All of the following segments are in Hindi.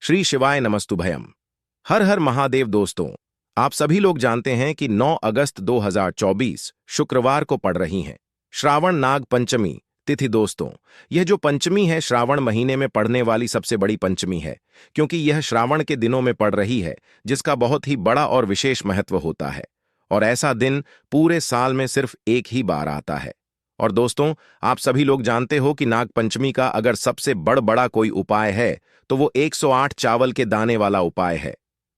श्री शिवाय नमस्तुभयम। हर हर महादेव। दोस्तों, आप सभी लोग जानते हैं कि 9 अगस्त 2024 शुक्रवार को पड़ रही है श्रावण नाग पंचमी तिथि। दोस्तों, यह जो पंचमी है श्रावण महीने में पड़ने वाली सबसे बड़ी पंचमी है, क्योंकि यह श्रावण के दिनों में पड़ रही है, जिसका बहुत ही बड़ा और विशेष महत्व होता है। और ऐसा दिन पूरे साल में सिर्फ एक ही बार आता है। और दोस्तों, आप सभी लोग जानते हो कि नाग पंचमी का अगर सबसे बड़ा कोई उपाय है तो वो 108 चावल के दाने वाला उपाय है।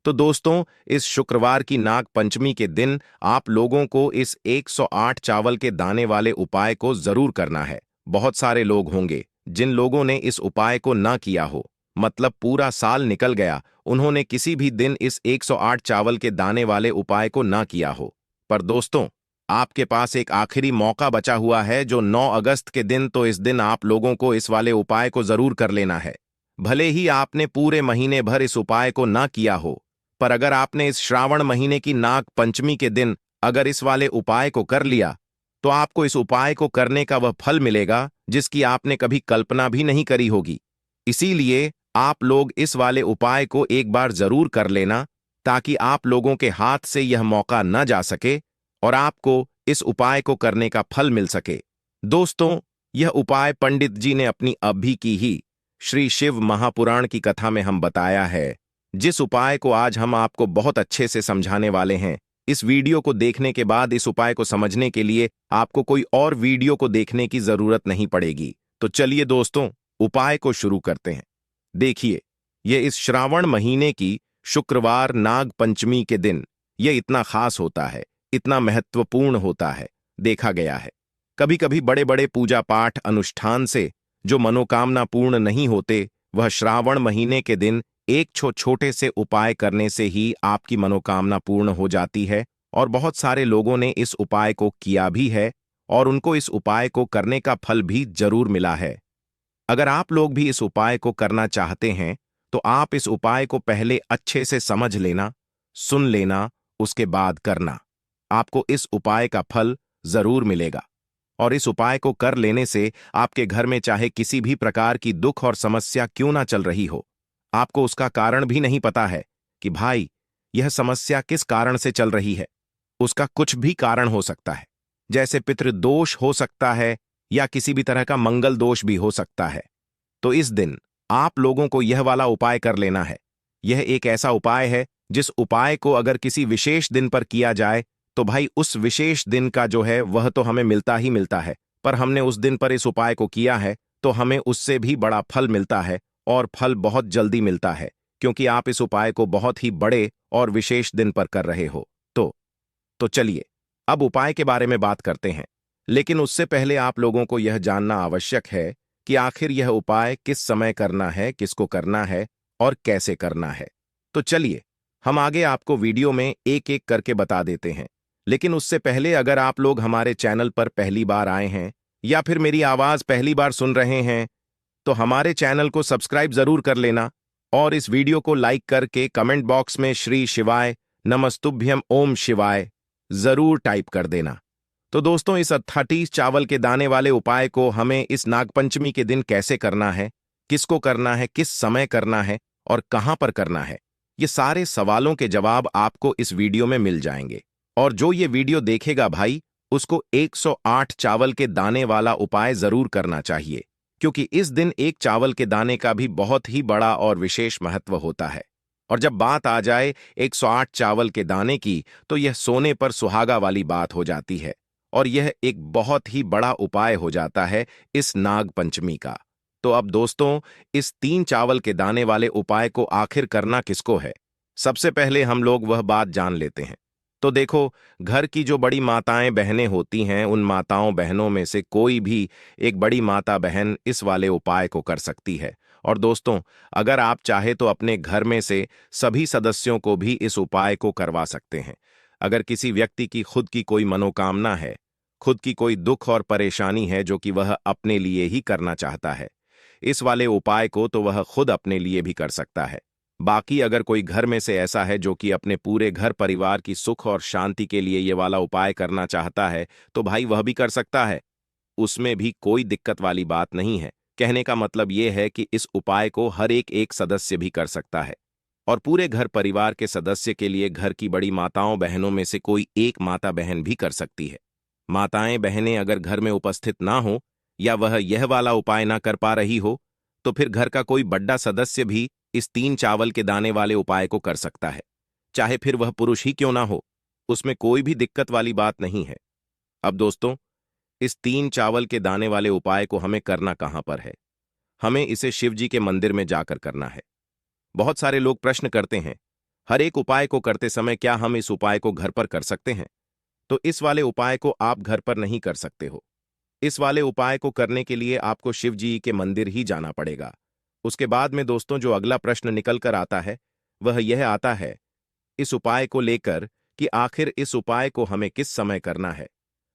तो दोस्तों, इस शुक्रवार की नाग पंचमी के दिन आप लोगों को इस 108 चावल के दाने वाले उपाय को जरूर करना है। बहुत सारे लोग होंगे जिन लोगों ने इस उपाय को ना किया हो, मतलब पूरा साल निकल गया, उन्होंने किसी भी दिन इस 108 चावल के दाने वाले उपाय को ना किया हो। पर दोस्तों, आपके पास एक आखिरी मौका बचा हुआ है, जो 9 अगस्त के दिन। तो इस दिन आप लोगों को इस वाले उपाय को जरूर कर लेना है। भले ही आपने पूरे महीने भर इस उपाय को ना किया हो, पर अगर आपने इस श्रावण महीने की नाग पंचमी के दिन अगर इस वाले उपाय को कर लिया, तो आपको इस उपाय को करने का वह फल मिलेगा जिसकी आपने कभी कल्पना भी नहीं करी होगी। इसीलिए आप लोग इस वाले उपाय को एक बार जरूर कर लेना, ताकि आप लोगों के हाथ से यह मौका न जा सके और आपको इस उपाय को करने का फल मिल सके। दोस्तों, यह उपाय पंडित जी ने अपनी अभी की ही श्री शिव महापुराण की कथा में हम बताया है, जिस उपाय को आज हम आपको बहुत अच्छे से समझाने वाले हैं। इस वीडियो को देखने के बाद इस उपाय को समझने के लिए आपको कोई और वीडियो को देखने की जरूरत नहीं पड़ेगी। तो चलिए दोस्तों, उपाय को शुरू करते हैं। देखिए, यह इस श्रावण महीने की शुक्रवार नाग पंचमी के दिन यह इतना खास होता है, इतना महत्वपूर्ण होता है। देखा गया है कभी कभी बड़े बड़े पूजा पाठ अनुष्ठान से जो मनोकामना पूर्ण नहीं होते, वह श्रावण महीने के दिन एक छोटे से उपाय करने से ही आपकी मनोकामना पूर्ण हो जाती है। और बहुत सारे लोगों ने इस उपाय को किया भी है और उनको इस उपाय को करने का फल भी जरूर मिला है। अगर आप लोग भी इस उपाय को करना चाहते हैं, तो आप इस उपाय को पहले अच्छे से समझ लेना, सुन लेना, उसके बाद करना। आपको इस उपाय का फल जरूर मिलेगा। और इस उपाय को कर लेने से आपके घर में चाहे किसी भी प्रकार की दुख और समस्या क्यों ना चल रही हो, आपको उसका कारण भी नहीं पता है कि भाई यह समस्या किस कारण से चल रही है। उसका कुछ भी कारण हो सकता है, जैसे पितृदोष हो सकता है या किसी भी तरह का मंगल दोष भी हो सकता है। तो इस दिन आप लोगों को यह वाला उपाय कर लेना है। यह एक ऐसा उपाय है जिस उपाय को अगर किसी विशेष दिन पर किया जाए, तो भाई उस विशेष दिन का जो है वह तो हमें मिलता ही मिलता है, पर हमने उस दिन पर इस उपाय को किया है तो हमें उससे भी बड़ा फल मिलता है, और फल बहुत जल्दी मिलता है, क्योंकि आप इस उपाय को बहुत ही बड़े और विशेष दिन पर कर रहे हो। तो चलिए अब उपाय के बारे में बात करते हैं। लेकिन उससे पहले आप लोगों को यह जानना आवश्यक है कि आखिर यह उपाय किस समय करना है, किसको करना है और कैसे करना है। तो चलिए हम आगे आपको वीडियो में एक एक करके बता देते हैं। लेकिन उससे पहले अगर आप लोग हमारे चैनल पर पहली बार आए हैं या फिर मेरी आवाज पहली बार सुन रहे हैं, तो हमारे चैनल को सब्सक्राइब जरूर कर लेना और इस वीडियो को लाइक करके कमेंट बॉक्स में श्री शिवाय नमस्तुभ्यम ओम शिवाय जरूर टाइप कर देना। तो दोस्तों, इस 38 चावल के दाने वाले उपाय को हमें इस नागपंचमी के दिन कैसे करना है, किसको करना है, किस समय करना है और कहां पर करना है, ये सारे सवालों के जवाब आपको इस वीडियो में मिल जाएंगे। और जो ये वीडियो देखेगा भाई, उसको 108 चावल के दाने वाला उपाय जरूर करना चाहिए, क्योंकि इस दिन एक चावल के दाने का भी बहुत ही बड़ा और विशेष महत्व होता है। और जब बात आ जाए 108 चावल के दाने की, तो यह सोने पर सुहागा वाली बात हो जाती है और यह एक बहुत ही बड़ा उपाय हो जाता है इस नाग पंचमी का। तो अब दोस्तों, इस 3 चावल के दाने वाले उपाय को आखिर करना किसको है, सबसे पहले हम लोग वह बात जान लेते हैं। तो देखो, घर की जो बड़ी माताएं बहनें होती हैं, उन माताओं बहनों में से कोई भी एक बड़ी माता बहन इस वाले उपाय को कर सकती है। और दोस्तों, अगर आप चाहे तो अपने घर में से सभी सदस्यों को भी इस उपाय को करवा सकते हैं। अगर किसी व्यक्ति की खुद की कोई मनोकामना है, खुद की कोई दुख और परेशानी है जो कि वह अपने लिए ही करना चाहता है, इस वाले उपाय को तो वह खुद अपने लिए भी कर सकता है। बाकी अगर कोई घर में से ऐसा है जो कि अपने पूरे घर परिवार की सुख और शांति के लिए ये वाला उपाय करना चाहता है, तो भाई वह भी कर सकता है। उसमें भी कोई दिक्कत वाली बात नहीं है। कहने का मतलब ये है कि इस उपाय को हर एक सदस्य भी कर सकता है और पूरे घर परिवार के सदस्य के लिए घर की बड़ी माताओं बहनों में से कोई एक माता बहन भी कर सकती है। माताएं बहनें अगर घर में उपस्थित ना हो या वह यह वाला उपाय ना कर पा रही हो तो फिर घर का कोई बड़ा सदस्य भी इस 3 चावल के दाने वाले उपाय को कर सकता है, चाहे फिर वह पुरुष ही क्यों ना हो। उसमें कोई भी दिक्कत वाली बात नहीं है। अब दोस्तों, इस 3 चावल के दाने वाले उपाय को हमें करना कहां पर है? हमें इसे शिव जी के मंदिर में जाकर करना है। बहुत सारे लोग प्रश्न करते हैं, हर एक उपाय को करते समय क्या हम इस उपाय को घर पर कर सकते हैं? तो इस वाले उपाय को आप घर पर नहीं कर सकते हो। इस वाले उपाय को करने के लिए आपको शिव जी के मंदिर ही जाना पड़ेगा। उसके बाद में दोस्तों जो अगला प्रश्न निकल कर आता है वह यह आता है इस उपाय को लेकर कि आखिर इस उपाय को हमें किस समय करना है?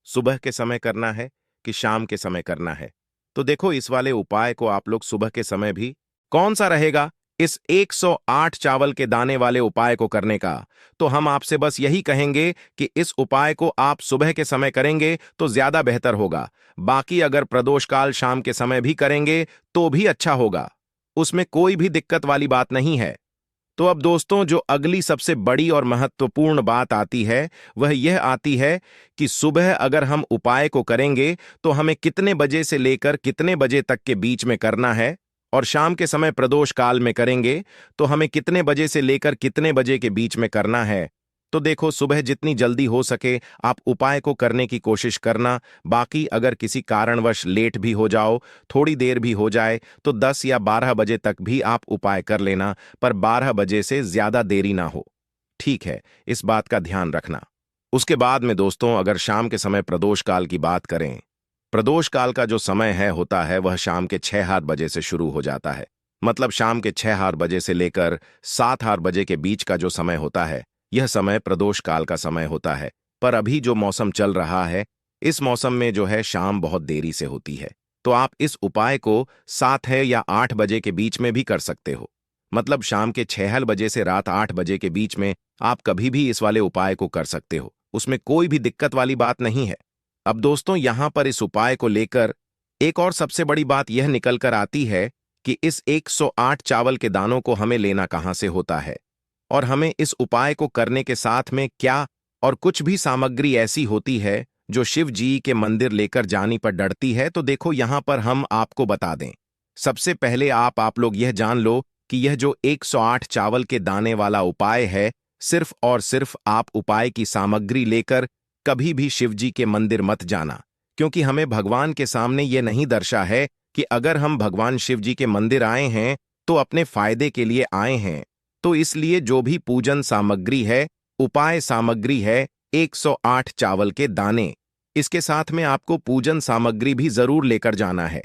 सुबह के समय करना है कि शाम के समय करना है? तो देखो, इस वाले उपाय को आप लोग सुबह के समय भी कौन सा रहेगा इस 108 चावल के दाने वाले उपाय को करने का? तो हम आपसे बस यही कहेंगे कि इस उपाय को आप सुबह के समय करेंगे तो ज्यादा बेहतर होगा। बाकी अगर प्रदोष काल शाम के समय भी करेंगे तो भी अच्छा होगा, उसमें कोई भी दिक्कत वाली बात नहीं है। तो अब दोस्तों जो अगली सबसे बड़ी और महत्वपूर्ण बात आती है वह यह आती है कि सुबह अगर हम उपाय को करेंगे तो हमें कितने बजे से लेकर कितने बजे तक के बीच में करना है, और शाम के समय प्रदोष काल में करेंगे तो हमें कितने बजे से लेकर कितने बजे के बीच में करना है। तो देखो, सुबह जितनी जल्दी हो सके आप उपाय को करने की कोशिश करना। बाकी अगर किसी कारणवश लेट भी हो जाओ, थोड़ी देर भी हो जाए, तो 10 या 12 बजे तक भी आप उपाय कर लेना, पर 12 बजे से ज्यादा देरी ना हो। ठीक है, इस बात का ध्यान रखना। उसके बाद में दोस्तों अगर शाम के समय प्रदोष काल की बात करें, प्रदोष काल का जो समय है होता है वह शाम के 6 बजे से शुरू हो जाता है। मतलब शाम के 6 बजे से लेकर 7 बजे के बीच का जो समय होता है यह समय प्रदोष काल का समय होता है। पर अभी जो मौसम चल रहा है इस मौसम में जो है शाम बहुत देरी से होती है, तो आप इस उपाय को 7 है या 8 बजे के बीच में भी कर सकते हो। मतलब शाम के 6 बजे से रात 8 बजे के बीच में आप कभी भी इस वाले उपाय को कर सकते हो, उसमें कोई भी दिक्कत वाली बात नहीं है। अब दोस्तों यहां पर इस उपाय को लेकर एक और सबसे बड़ी बात यह निकल कर आती है कि इस 108 चावल के दानों को हमें लेना कहां से होता है, और हमें इस उपाय को करने के साथ में क्या और कुछ भी सामग्री ऐसी होती है जो शिव जी के मंदिर लेकर जानी पर डरती है। तो देखो, यहां पर हम आपको बता दें। सबसे पहले आप लोग यह जान लो कि यह जो 108 चावल के दाने वाला उपाय है, सिर्फ और सिर्फ आप उपाय की सामग्री लेकर कभी भी शिव जी के मंदिर मत जाना, क्योंकि हमें भगवान के सामने यह नहीं दर्शा है कि अगर हम भगवान शिव जी के मंदिर आए हैं तो अपने फायदे के लिए आए हैं। तो इसलिए जो भी पूजन सामग्री है, उपाय सामग्री है 108 चावल के दाने, इसके साथ में आपको पूजन सामग्री भी जरूर लेकर जाना है।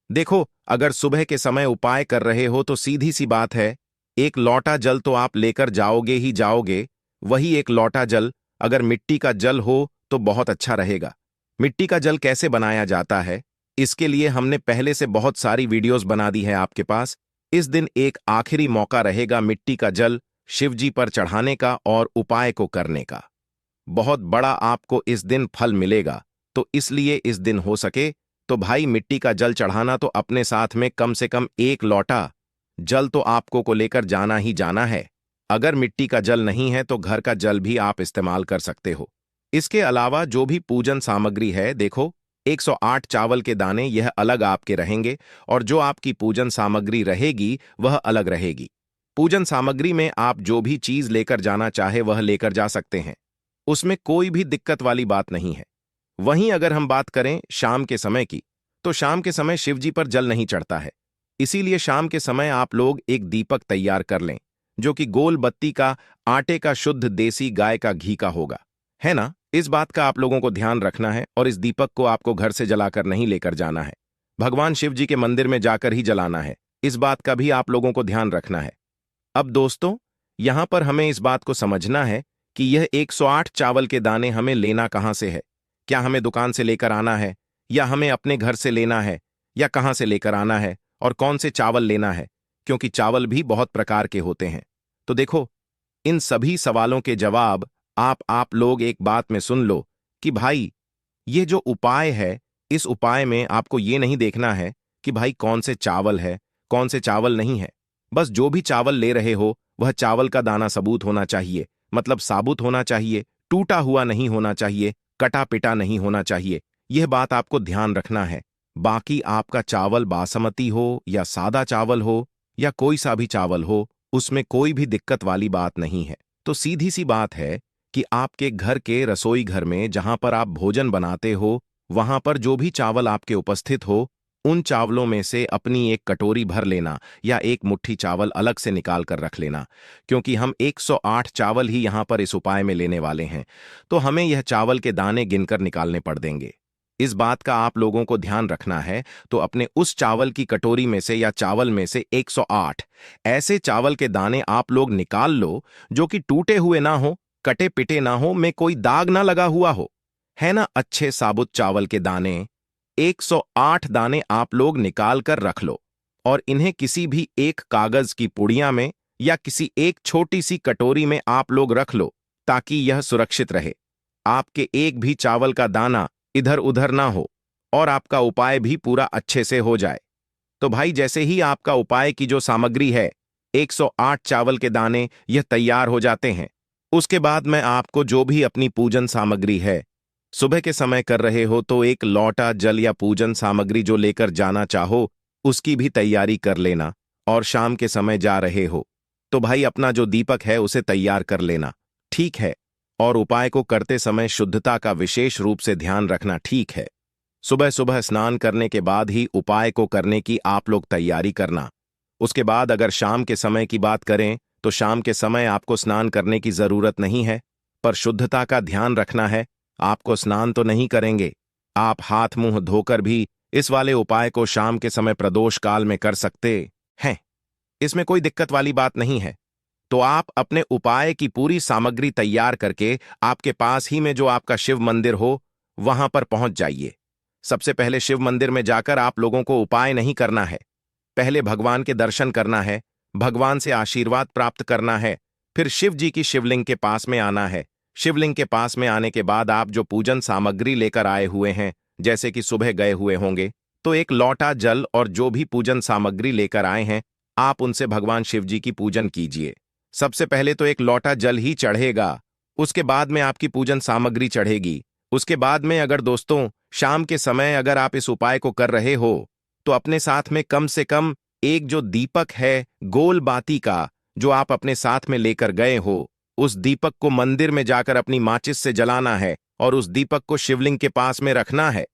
देखो, अगर सुबह के समय उपाय कर रहे हो तो सीधी सी बात है, एक लोटा जल तो आप लेकर जाओगे ही जाओगे। वही एक लोटा जल अगर मिट्टी का जल हो तो बहुत अच्छा रहेगा। मिट्टी का जल कैसे बनाया जाता है, इसके लिए हमने पहले से बहुत सारी वीडियोस बना दी है आपके पास। इस दिन एक आखिरी मौका रहेगा मिट्टी का जल शिव जी पर चढ़ाने का और उपाय को करने का। बहुत बड़ा आपको इस दिन फल मिलेगा, तो इसलिए इस दिन हो सके तो भाई मिट्टी का जल चढ़ाना तो अपने साथ में कम से कम एक लोटा जल तो आपको को लेकर जाना ही जाना है। अगर मिट्टी का जल नहीं है तो घर का जल भी आप इस्तेमाल कर सकते हो। इसके अलावा जो भी पूजन सामग्री है, देखो 108 चावल के दाने यह अलग आपके रहेंगे और जो आपकी पूजन सामग्री रहेगी वह अलग रहेगी। पूजन सामग्री में आप जो भी चीज लेकर जाना चाहे वह लेकर जा सकते हैं, उसमें कोई भी दिक्कत वाली बात नहीं है। वहीं अगर हम बात करें शाम के समय की, तो शाम के समय शिव जी पर जल नहीं चढ़ता है, इसीलिए शाम के समय आप लोग एक दीपक तैयार कर लें जो कि गोल बत्ती का, आटे का, शुद्ध देसी गाय का घी का होगा, है ना। इस बात का आप लोगों को ध्यान रखना है और इस दीपक को आपको घर से जलाकर नहीं लेकर जाना है, भगवान शिव जी के मंदिर में जाकर ही जलाना है। इस बात का भी आप लोगों को ध्यान रखना है। अब दोस्तों यहां पर हमें इस बात को समझना है कि यह 108 चावल के दाने हमें लेना कहां से है। क्या हमें दुकान से लेकर आना है, या हमें अपने घर से लेना है, या कहां से लेकर आना है, और कौन से चावल लेना है, क्योंकि चावल भी बहुत प्रकार के होते हैं। तो देखो, इन सभी सवालों के जवाब आप लोग एक बात में सुन लो कि भाई ये जो उपाय है, इस उपाय में आपको ये नहीं देखना है कि भाई कौन से चावल है, कौन से चावल नहीं है। बस जो भी चावल ले रहे हो वह चावल का दाना सबूत होना चाहिए, मतलब साबुत होना चाहिए, टूटा हुआ नहीं होना चाहिए, कटा पिटा नहीं होना चाहिए। यह बात आपको ध्यान रखना है। बाकी आपका चावल बासमती हो या सादा चावल हो या कोई सा भी चावल हो, उसमें कोई भी दिक्कत वाली बात नहीं है। तो सीधी सी बात है कि आपके घर के रसोई घर में जहां पर आप भोजन बनाते हो, वहां पर जो भी चावल आपके उपस्थित हो, उन चावलों में से अपनी एक कटोरी भर लेना या एक मुट्ठी चावल अलग से निकाल कर रख लेना, क्योंकि हम 108 चावल ही यहां पर इस उपाय में लेने वाले हैं, तो हमें यह चावल के दाने गिनकर निकालने पड़ देंगे। इस बात का आप लोगों को ध्यान रखना है। तो अपने उस चावल की कटोरी में से या चावल में से 108 ऐसे चावल के दाने आप लोग निकाल लो जो कि टूटे हुए ना हो, कटे पिटे ना हो, में कोई दाग ना लगा हुआ हो, है ना। अच्छे साबुत चावल के दाने 108 दाने आप लोग निकाल कर रख लो और इन्हें किसी भी एक कागज की पुड़िया में या किसी एक छोटी सी कटोरी में आप लोग रख लो, ताकि यह सुरक्षित रहे। आपके एक भी चावल का दाना इधर उधर ना हो और आपका उपाय भी पूरा अच्छे से हो जाए। तो भाई जैसे ही आपका उपाय की जो सामग्री है, 108 चावल के दाने, यह तैयार हो जाते हैं, उसके बाद मैं आपको जो भी अपनी पूजन सामग्री है, सुबह के समय कर रहे हो तो एक लौटा जल या पूजन सामग्री जो लेकर जाना चाहो उसकी भी तैयारी कर लेना। और शाम के समय जा रहे हो तो भाई अपना जो दीपक है उसे तैयार कर लेना, ठीक है। और उपाय को करते समय शुद्धता का विशेष रूप से ध्यान रखना, ठीक है। सुबह सुबह स्नान करने के बाद ही उपाय को करने की आप लोग तैयारी करना। उसके बाद अगर शाम के समय की बात करें तो शाम के समय आपको स्नान करने की जरूरत नहीं है, पर शुद्धता का ध्यान रखना है। आपको स्नान तो नहीं करेंगे, आप हाथ मुंह धोकर भी इस वाले उपाय को शाम के समय प्रदोष काल में कर सकते हैं, इसमें कोई दिक्कत वाली बात नहीं है। तो आप अपने उपाय की पूरी सामग्री तैयार करके आपके पास ही में जो आपका शिव मंदिर हो वहां पर पहुंच जाइए। सबसे पहले शिव मंदिर में जाकर आप लोगों को उपाय नहीं करना है, पहले भगवान के दर्शन करना है, भगवान से आशीर्वाद प्राप्त करना है, फिर शिव जी की शिवलिंग के पास में आना है। शिवलिंग के पास में आने के बाद आप जो पूजन सामग्री लेकर आए हुए हैं, जैसे कि सुबह गए हुए होंगे, तो एक लौटा जल और जो भी पूजन सामग्री लेकर आए हैं, आप उनसे भगवान शिव जी की पूजन कीजिए। सबसे पहले तो एक लौटा जल ही चढ़ेगा, उसके बाद में आपकी पूजन सामग्री चढ़ेगी। उसके बाद में अगर दोस्तों शाम के समय अगर आप इस उपाय को कर रहे हो तो अपने साथ में कम से कम एक जो दीपक है गोल बाती का, जो आप अपने साथ में लेकर गए हो, उस दीपक को मंदिर में जाकर अपनी माचिस से जलाना है और उस दीपक को शिवलिंग के पास में रखना है,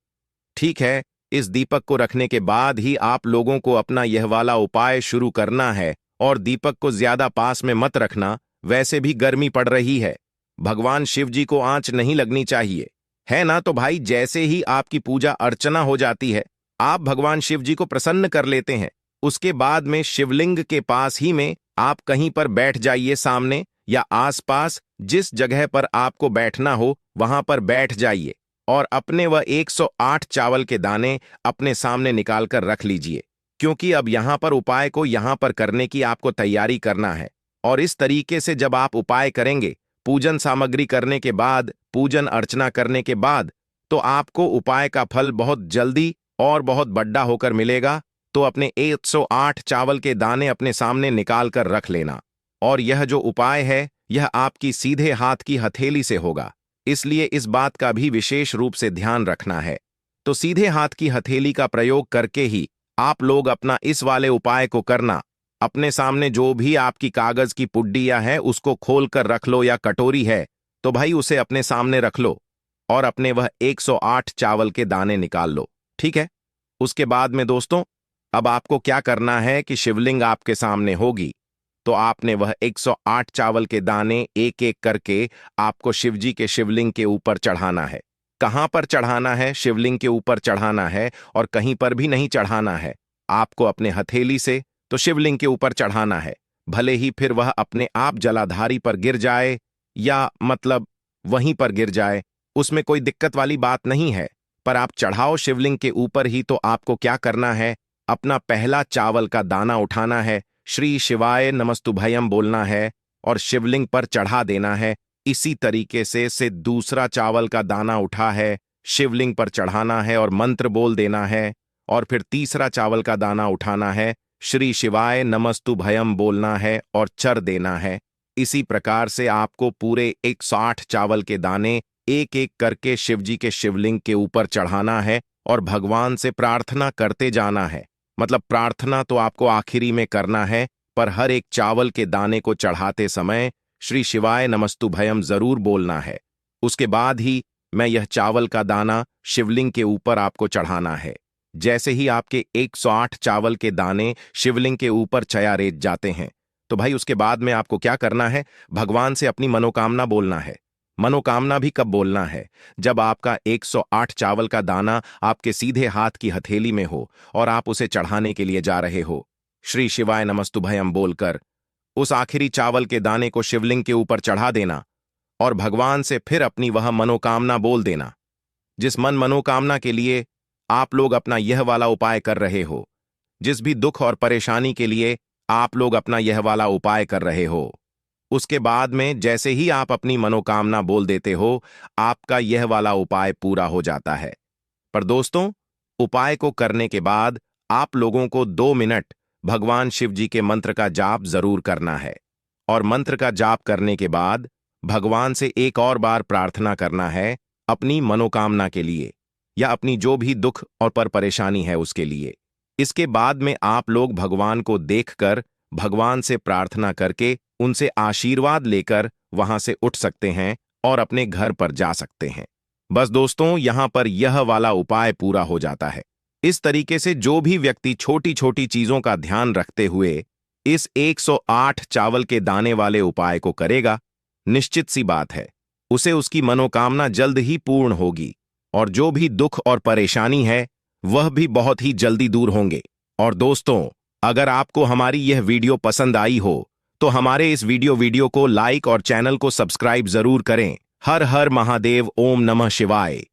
ठीक है। इस दीपक को रखने के बाद ही आप लोगों को अपना यह वाला उपाय शुरू करना है और दीपक को ज्यादा पास में मत रखना, वैसे भी गर्मी पड़ रही है, भगवान शिव जी को आंच नहीं लगनी चाहिए, है ना। तो भाई जैसे ही आपकी पूजा अर्चना हो जाती है, आप भगवान शिव जी को प्रसन्न कर लेते हैं, उसके बाद में शिवलिंग के पास ही में आप कहीं पर बैठ जाइए, सामने या आसपास जिस जगह पर आपको बैठना हो वहां पर बैठ जाइए और अपने वह 108 चावल के दाने अपने सामने निकालकर रख लीजिए, क्योंकि अब यहां पर उपाय को यहां पर करने की आपको तैयारी करना है। और इस तरीके से जब आप उपाय करेंगे, पूजन सामग्री करने के बाद, पूजन अर्चना करने के बाद, तो आपको उपाय का फल बहुत जल्दी और बहुत बड़ा होकर मिलेगा। तो अपने 108 चावल के दाने अपने सामने निकाल कर रख लेना। और यह जो उपाय है यह आपकी सीधे हाथ की हथेली से होगा, इसलिए इस बात का भी विशेष रूप से ध्यान रखना है। तो सीधे हाथ की हथेली का प्रयोग करके ही आप लोग अपना इस वाले उपाय को करना। अपने सामने जो भी आपकी कागज की पुड्डिया है उसको खोल कर रख लो, या कटोरी है तो भाई उसे अपने सामने रख लो और अपने वह 108 चावल के दाने निकाल लो, ठीक है। उसके बाद में दोस्तों अब आपको क्या करना है कि शिवलिंग आपके सामने होगी, तो आपने वह 108 चावल के दाने एक एक करके आपको शिवजी के शिवलिंग के ऊपर चढ़ाना है। कहां पर चढ़ाना है? शिवलिंग के ऊपर चढ़ाना है और कहीं पर भी नहीं चढ़ाना है। आपको अपने हथेली से तो शिवलिंग के ऊपर चढ़ाना है, भले ही फिर वह अपने आप जलाधारी पर गिर जाए या मतलब वहीं पर गिर जाए, उसमें कोई दिक्कत वाली बात नहीं है, पर आप चढ़ाओ शिवलिंग के ऊपर ही। तो आपको क्या करना है, अपना पहला चावल का दाना उठाना है, श्री शिवाय नमस्तुभयम बोलना है और शिवलिंग पर चढ़ा देना है। इसी तरीके से दूसरा चावल का दाना उठा है, शिवलिंग पर चढ़ाना है और मंत्र बोल देना है और फिर तीसरा चावल का दाना उठाना है, श्री शिवाय नमस्तु भयम बोलना है और चर देना है। इसी प्रकार से आपको पूरे 108 चावल के दाने एक एक करके शिवजी के शिवलिंग के ऊपर चढ़ाना है और भगवान से प्रार्थना करते जाना है। मतलब प्रार्थना तो आपको आखिरी में करना है, पर हर एक चावल के दाने को चढ़ाते समय श्री शिवाय नमस्तु भयम जरूर बोलना है। उसके बाद ही मैं यह चावल का दाना शिवलिंग के ऊपर आपको चढ़ाना है। जैसे ही आपके 108 चावल के दाने शिवलिंग के ऊपर चया रेत जाते हैं, तो भाई उसके बाद में आपको क्या करना है, भगवान से अपनी मनोकामना बोलना है। मनोकामना भी कब बोलना है, जब आपका 108 चावल का दाना आपके सीधे हाथ की हथेली में हो और आप उसे चढ़ाने के लिए जा रहे हो। श्री शिवाय नमस्तुभयम बोलकर उस आखिरी चावल के दाने को शिवलिंग के ऊपर चढ़ा देना और भगवान से फिर अपनी वह मनोकामना बोल देना, जिस मनोकामना के लिए आप लोग अपना यह वाला उपाय कर रहे हो। जिस भी दुख और परेशानी के लिए आप लोग अपना यह वाला उपाय कर रहे हो, उसके बाद में जैसे ही आप अपनी मनोकामना बोल देते हो, आपका यह वाला उपाय पूरा हो जाता है। पर दोस्तों, उपाय को करने के बाद आप लोगों को 2 मिनट भगवान शिव जी के मंत्र का जाप जरूर करना है और मंत्र का जाप करने के बाद भगवान से एक और बार प्रार्थना करना है अपनी मनोकामना के लिए या अपनी जो भी दुख और परेशानी है उसके लिए। इसके बाद में आप लोग भगवान को देखकर भगवान से प्रार्थना करके उनसे आशीर्वाद लेकर वहां से उठ सकते हैं और अपने घर पर जा सकते हैं। बस दोस्तों, यहां पर यह वाला उपाय पूरा हो जाता है। इस तरीके से जो भी व्यक्ति छोटी छोटी चीजों का ध्यान रखते हुए इस 108 चावल के दाने वाले उपाय को करेगा, निश्चित सी बात है उसे उसकी मनोकामना जल्द ही पूर्ण होगी और जो भी दुख और परेशानी है वह भी बहुत ही जल्दी दूर होंगे। और दोस्तों, अगर आपको हमारी यह वीडियो पसंद आई हो तो हमारे इस वीडियो को लाइक और चैनल को सब्सक्राइब जरूर करें। हर हर महादेव, ओम नमः शिवाय।